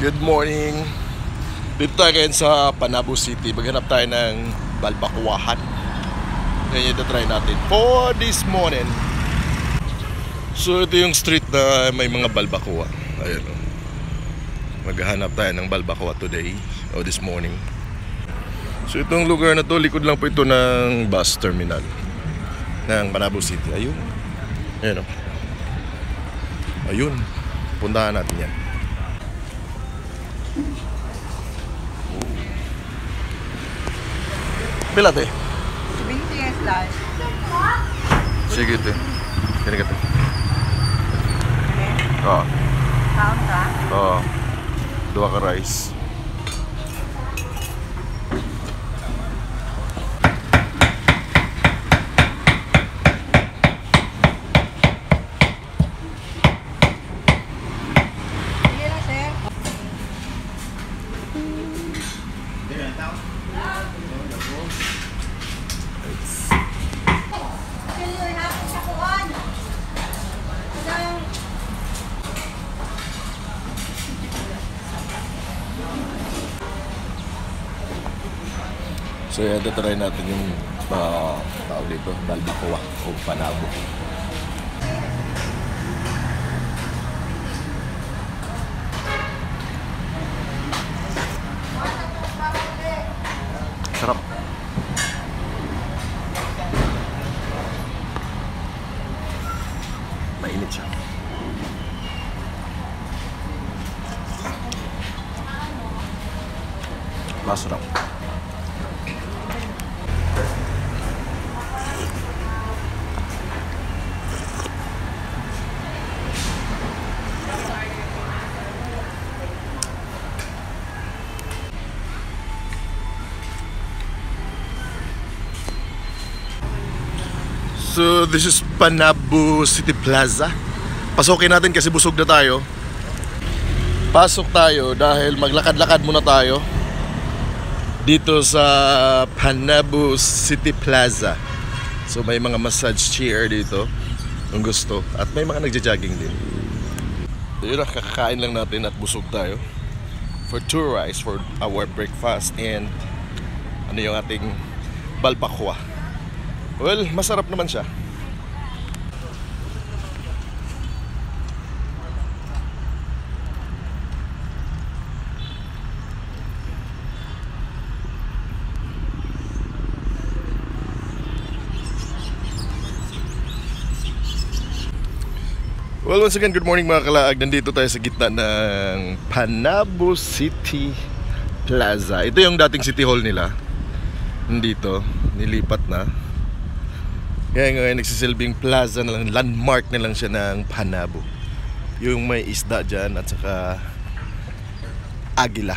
Good morning. Dito tayo ngayon sa Panabo City. Maghanap tayo ng balbakuahan. Yan yung try natin for this morning. So ito yung street na may mga balbakuha. Ayan o. Maghanap tayo ng balbakuha today o this morning. So itong lugar na to, likod lang po ito ng bus terminal ng Panabo City. Ayun. Ayan o. Ayun. Puntahan natin yan. Pila te? 20 years life. Sige te. Kani ka te? Oo. Kaon ka? Oo. Dua ka rice. Sige lang, sir. So yan, try natin yung tawag dito, balbacoa o panabo. Sarap. Mainit siya. Masarap. So this is Panabo City Plaza. Pasokin natin kasi busog na tayo. Pasok tayo dahil maglakad-lakad muna tayo dito sa Panabo City Plaza. So may mga massage chair dito kung gusto. At may mga nagja-jogging din. Yun na, kakakain lang natin at busog tayo. For two rice for our breakfast and ano yung ating balbacoa. Well, masarap naman siya. Well, once again, good morning mga kalaag. Nandito tayo sa gitna ng Panabo City Plaza. Ito yung dating City Hall nila. Nandito, nilipat na. Kaya ngayon nagsisilbing plaza na lang, landmark na lang siya ng Panabo. Yung may isda dyan at saka agila.